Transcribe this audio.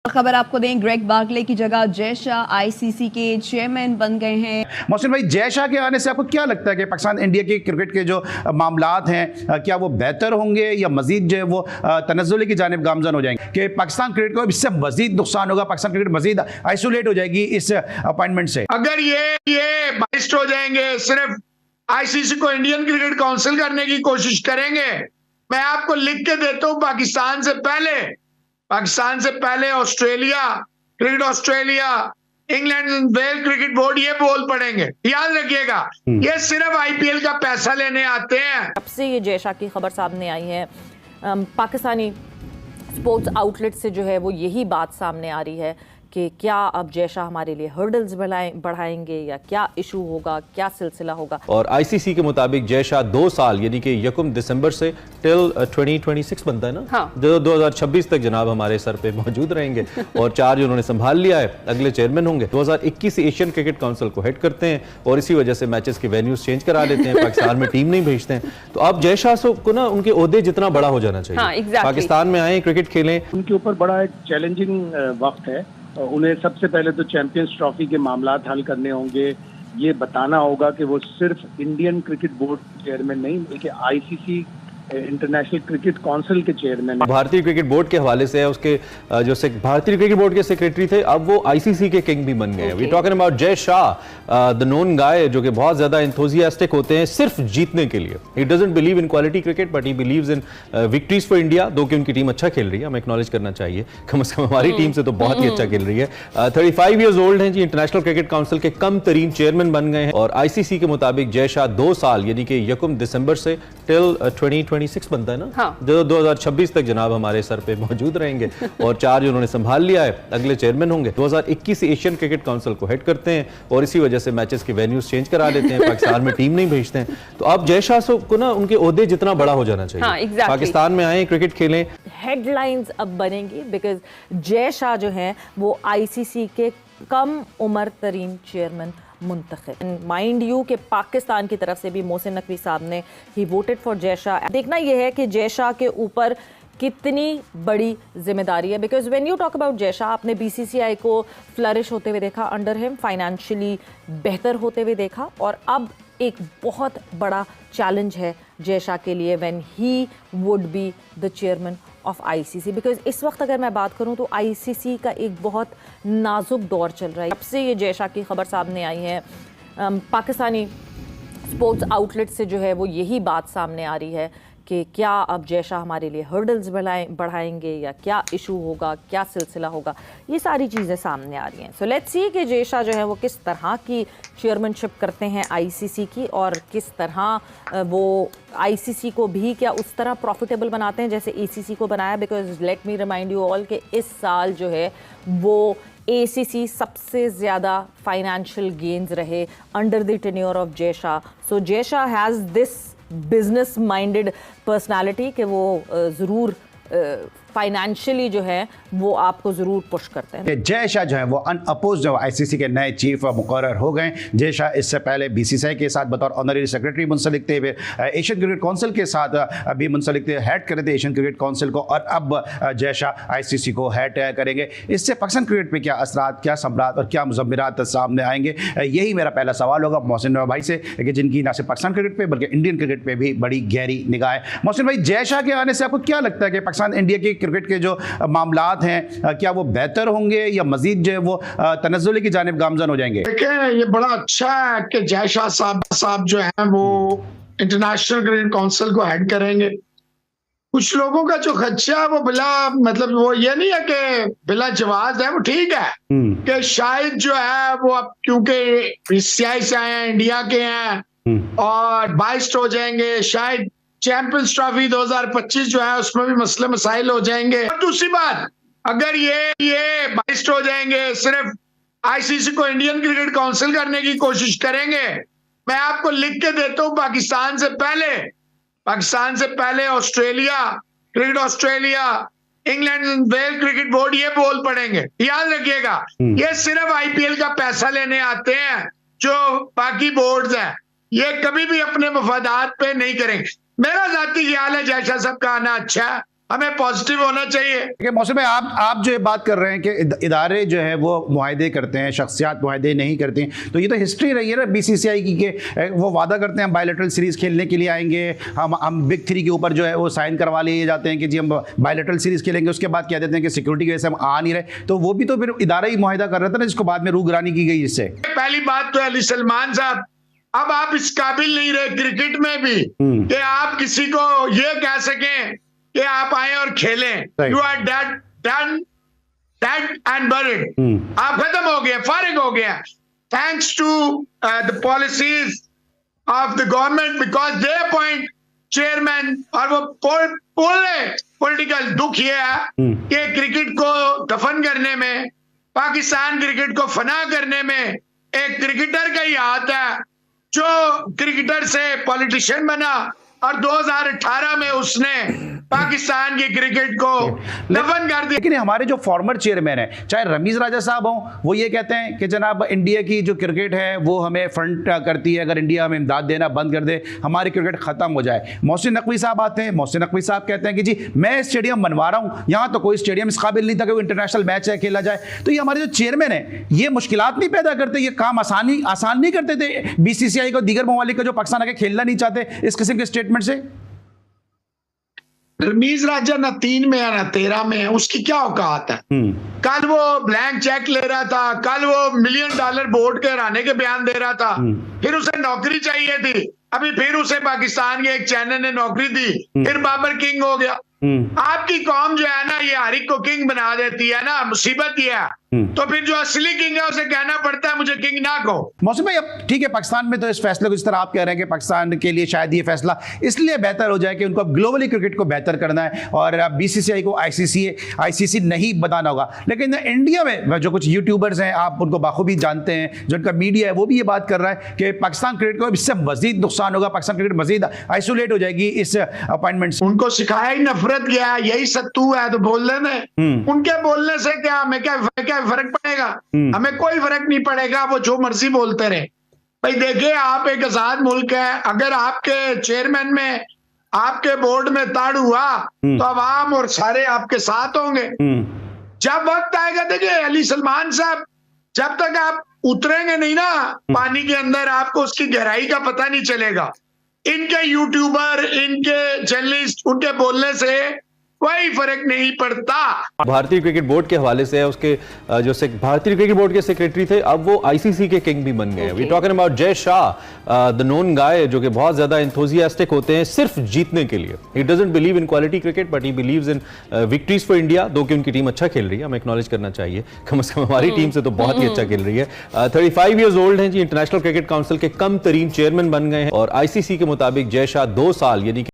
खबर आपको दें, ग्रेग बार्कले की जगह जय शाह आईसीसी के चेयरमैन बन गए हैं। मोहसिन भाई, जय शाह के आने से आपको क्या लगता है कि पाकिस्तान इंडिया के क्रिकेट के जो मामलात हैं क्या वो बेहतर होंगे या मजीद जो है वो तनज़्ज़ुल की जानिब गामजन हो जाएंगे कि पाकिस्तान क्रिकेट को इससे मजीद नुकसान होगा, पाकिस्तान क्रिकेट मजीद आइसोलेट हो जाएगी इस अपॉइंटमेंट से? अगर ये बाइस्ट हो जाएंगे, सिर्फ आईसीसी को इंडियन क्रिकेट काउंसिल करने की कोशिश करेंगे, मैं आपको लिख के देता हूं, पाकिस्तान से पहले Australia, England and Wales cricket board ये बोल पड़ेंगे। याद रखिएगा, ये सिर्फ आईपीएल का पैसा लेने आते हैं। अब से ये जय शाह की खबर सामने आई है, पाकिस्तानी स्पोर्ट्स आउटलेट से जो है वो यही बात सामने आ रही है कि क्या अब जय शाह हमारे लिए हर्डल्स बढ़ाएंगे या क्या इशू होगा, क्या सिलसिला होगा। और आईसीसी के मुताबिक जय शाह 2 साल यानी कि 1 दिसंबर से टिल 2026 बनता है ना, हाँ। 2026 तक जनाब हमारे सर पे मौजूद रहेंगे और चार्ज उन्होंने संभाल लिया है, अगले चेयरमैन होंगे। 2021 से एशियन क्रिकेट काउंसिल को हेड करते हैं और इसी वजह से मैचेस के वेन्यूज चेंज करा लेते हैं, पाकिस्तान में टीम नहीं भेजते हैं। तो अब जय शाह को ना उनके ओहदे जितना बड़ा हो जाना चाहिए। हाँ, exactly। पाकिस्तान में आए, क्रिकेट खेलें। उनके ऊपर बड़ा एक चैलेंजिंग वक्त है। उन्हें सबसे पहले तो चैंपियंस ट्रॉफी के मामलात हल करने होंगे। ये बताना होगा कि वो सिर्फ इंडियन क्रिकेट बोर्ड चेयरमैन नहीं बल्कि आईसीसी इंटरनेशनल क्रिकेट काउंसिल के चेयरमैन। भारतीय क्रिकेट बोर्ड के हवाले से उसके जो भारतीय क्रिकेट बोर्ड के सेक्रेटरी थे, अब वो आईसीसी के किंग भी बन गए हैं। We talking about Jay Shah, the known गाय, जो कि बहुत ज्यादा एंथुसियास्टिक होते हैं सिर्फ जीतने के लिए। He doesn't believe in quality cricket but he believes in victories for India. दो कि उनकी टीम अच्छा खेल रही है, हमें एक्नॉलेज करना चाहिए, कम से कम हमारी टीम से तो बहुत ही अच्छा खेल रही है। 35 ईयर्स ओल्ड हैं जी, इंटरनेशनल क्रिकेट काउंसिल के कम तरीन चेयरमैन बन गए हैं और आईसीसी के मुताबिक जय शाह 2 साल यानी कि 1 दिसंबर से टिल 2026 बनता है ना, हाँ। 2026 तक जनाब हमारे सर पे मौजूद रहेंगे और चार्ज उन्होंने संभाल लिया है, अगले चेयरमैन होंगे। 2021 से एशियन क्रिकेट काउंसिल को हेड करते हैं और इसी वजह से मैचेस के वेन्यूज चेंज करा लेते हैं, पाकिस्तान में टीम नहीं भेजते हैं। तो अब जय शाह को ना उनके ओहदे जितना बड़ा हो जाना चाहिए। हाँ, exactly। पाकिस्तान में आए, क्रिकेट खेलें। हेडलाइंस अब बनेंगी बिकॉज जय शाह जो है वो आईसीसी के कम उम्र तरीन चेयरमैन मुंतखब। माइंड यू कि पाकिस्तान की तरफ से भी मोहसिन नकवी साहब ने ही वोटेड फॉर जय शाह। देखना यह है कि जय शाह के ऊपर कितनी बड़ी जिम्मेदारी है, because when you talk about Jay Shah, आपने बीसीसीआई को फ्लरिश होते हुए देखा, अंडर हिम फाइनेंशियली बेहतर होते हुए देखा, और अब एक बहुत बड़ा चैलेंज है जय शाह के लिए when he would be the chairman of ICC. Because इस वक्त अगर मैं बात करूं तो आईसीसी का एक बहुत नाजुक दौर चल रहा है। अब से ये जय शाह की खबर सामने आई है, पाकिस्तानी स्पोर्ट्स आउटलेट से जो है वो यही बात सामने आ रही है कि क्या अब जय शाह हमारे लिए हर्डल्स बढ़ाएंगे या क्या इशू होगा, क्या सिलसिला होगा। ये सारी चीज़ें सामने आ रही हैं। सो लेट्स सी कि जय शाह जो है वो किस तरह की चेयरमैनशिप करते हैं आईसीसी की और किस तरह वो आईसीसी को भी क्या उस तरह प्रॉफिटेबल बनाते हैं जैसे एसीसी को बनाया। Because let me remind you all कि इस साल जो है वो एसीसी सबसे ज़्यादा फाइनेंशियल गेन्स रहे under the tenure of Jay Shah. So Jay Shah has this business minded personality कि वो ज़रूर फाइनेंशियली जो है वो आपको जरूर पुश करते हैं। जय शाह जो है वो अनअपोज जो आईसीसी के नए चीफ मुकर्रर हो गए। जय शाह इससे पहले बीसीसीआई के साथ बतौर ऑनररी सेक्रेटरी मुंसलिक थे, एशियन क्रिकेट काउंसिल के साथ भी मुंसलिक थे, हेड करे थे एशियन क्रिकेट काउंसिल को, और अब जय शाह आईसीसी को हेड करेंगे। इससे पाकिस्तान क्रिकेट पे क्या असरात, क्या सम्रात और क्या मुज़म्मिरात सामने आएंगे, यही मेरा पहला सवाल होगा मोहसिन भाई से, कि जिनकी ना सिर्फ पाकिस्तान क्रिकेट पे बल्कि इंडियन क्रिकेट पे भी बड़ी गहरी निगाह है। मोहसिन भाई, जय शाह के आने से आपको क्या लगता है कि पाकिस्तान इंडिया के क्रिकेट के जो मामलात हैं क्या वो बेहतर होंगे या मजीद जो है वो तनज़्ज़ुल की जानिब गामजन हो जाएंगे? देखिए, ये बड़ा अच्छा है कि जय शाह साहब जो है वो इंटरनेशनल क्रिकेट काउंसिल को हेड करेंगे। कुछ लोगों का जो खदशा है वो बिला मतलब वो ये नहीं है कि बिला जवाब है, वो ठीक है कि शायद जो है वो अब क्योंकि सीआई से आए हैं, इंडिया के हैं और बाइस्ट हो जाएंगे, शायद चैंपियंस ट्रॉफी 2025 जो है उसमें भी मसले मसाइल हो जाएंगे। और दूसरी बात, अगर ये बाइस्ट हो जाएंगे, सिर्फ आईसीसी को इंडियन क्रिकेट काउंसिल करने की कोशिश करेंगे, मैं आपको लिख के देता हूं, पाकिस्तान से पहले Australia, England and Wales cricket board ये बोल पड़ेंगे। याद रखिएगा, ये सिर्फ आईपीएल का पैसा लेने आते हैं। जो बाकी बोर्ड्स हैं ये कभी भी अपने मफादात पे नहीं करेंगे। मेरा जाती ख्याल है जय शाह साहब का आना अच्छा है, हमें पॉजिटिव होना चाहिए। देखिए मौसम में आप जो ये बात कर रहे हैं कि इदारे जो है वो मुआहदे करते हैं, शख्सियात मुआहदे नहीं करती हैं, तो ये तो हिस्ट्री रही है ना बीसीसीआई की कि वो वादा करते हैं हम बायलैटरल सीरीज़ खेलने के लिए आएंगे, हम बिग थ्री के ऊपर जो है वो साइन करवा लिए जाते हैं कि जी हम बायलैटरल सीरीज़ खेलेंगे, उसके बाद कह देते हैं कि सिक्योरिटी की वजह से हम आ नहीं रहे। तो वो भी तो फिर इदारा ही मुआहदा कर रहा था ना, जिसको बाद में रूगरानी की गई इससे। पहली बात तो अली सलमान साहब, अब आप इस काबिल नहीं रहे क्रिकेट में भी कि आप किसी को ये कह सकें कि आप आए और खेलें। You are dead and buried. आप खत्म हो गए, फारिग हो गया। Thanks to the policies of the government, because they appoint chairman. और वो पॉलिटिकल दुख ये है कि क्रिकेट को दफन करने में, पाकिस्तान क्रिकेट को फना करने में एक क्रिकेटर का ही हाथ है, जो क्रिकेटर से पॉलिटिशियन बना और 2018 में उसने पाकिस्तान की क्रिकेट को दफन कर दिया। लेकिन हमारे जो फॉर्मर चेयरमैन है, चाहे रमीज राजा साहब हों, वो ये कहते हैं कि जनाब इंडिया की जो क्रिकेट है वो हमें फ्रंट करती है, अगर इंडिया हमें इमदाद देना बंद कर दे हमारी क्रिकेट खत्म हो जाए। मोहसिन नकवी साहब आते हैं, मोहसिन नकवी साहब कहते हैं कि जी मैं स्टेडियम बनवा रहा हूं, यहां तो कोई स्टेडियम इस काबिल नहीं था कि वो इंटरनेशनल मैच है खेला जाए। तो ये हमारे जो चेयरमैन है ये मुश्किलात नहीं पैदा करते, ये काम आसान नहीं करते थे बीसीसीआई को, दीगर ममालिक का जो पाकिस्तान आके खेलना नहीं चाहते इस किस्म के स्टेटमेंट से। रमीज राजा ना 3 में है ना 13 में है, उसकी क्या औकात है? कल वो ब्लैंक चेक ले रहा था, कल वो $1 मिलियन बोर्ड के हराने के बयान दे रहा था, फिर उसे नौकरी चाहिए थी, अभी फिर उसे पाकिस्तान के एक चैनल ने नौकरी दी, फिर बाबर किंग हो गया। आपकी कौम जो है ना ये हारिक को किंग बना देती है ना, मुसीबत ये है। तो फिर जो असली किंग है उसे कहना पड़ता है मुझे किंग ना कहो। मौसम भाई अब ठीक है, पाकिस्तान में तो इस फैसले को जिस तरह आप कह रहे हैं कि पाकिस्तान के लिए शायद ये फैसला इसलिए बेहतर हो जाए कि उनको ग्लोबली क्रिकेट को बेहतर करना है और बीसीसीआई को आईसीसी नहीं बताना होगा। लेकिन इंडिया में जो कुछ यूट्यूबर्स हैं, आप उनको बाखूबी जानते हैं, जो उनका मीडिया है वो भी ये बात कर रहा है कि पाकिस्तान क्रिकेट को इससे मजीद नुकसान होगा, पाकिस्तान क्रिकेट मजीद आइसोलेट हो जाएगी इस अपॉइंटमेंट से। उनको सिखाया ही नफरत गया, यही सत्तू है तो बोल देने। उनके बोलने से क्या हमें क्या फर्क पड़ेगा? हमें कोई फर्क नहीं पड़ेगा, वो जो मर्जी बोलते रहे। भाई देखिए, आप एक आजाद मुल्क है, अगर आपके चेयरमैन में, आपके बोर्ड में ताड़ हुआ तो अवाम और सारे आपके साथ होंगे। जब वक्त आएगा, देखिए अली सलमान साहब, जब तक आप उतरेंगे नहीं ना पानी के अंदर, आपको उसकी गहराई का पता नहीं चलेगा। इनके यूट्यूबर, इनके जर्नलिस्ट, उनके बोलने से कोई फर्क नहीं पड़ता। भारतीय क्रिकेट बोर्ड के हवाले से उसके जो भारतीय क्रिकेट बोर्ड के सेक्रेटरी थे, अब वो आईसीसी के किंग भी बन गए। We talking about Jay Shah, the known गाय, जो कि बहुत ज्यादा एंथुसियास्टिक होते हैं सिर्फ जीतने के लिए। He doesn't believe in quality cricket but he believes in victories for India, दो कि उनकी टीम अच्छा खेल रही है, हमें एक्नॉलेज करना चाहिए, कम से कम हमारी टीम से तो बहुत ही अच्छा खेल रही है। 35 ईयर्स ओल्ड हैं जी, इंटरनेशनल क्रिकेट काउंसिल के कम तरीन चेयरमैन बन गए हैं और आईसीसी के मुताबिक जय शाह 2 साल यानी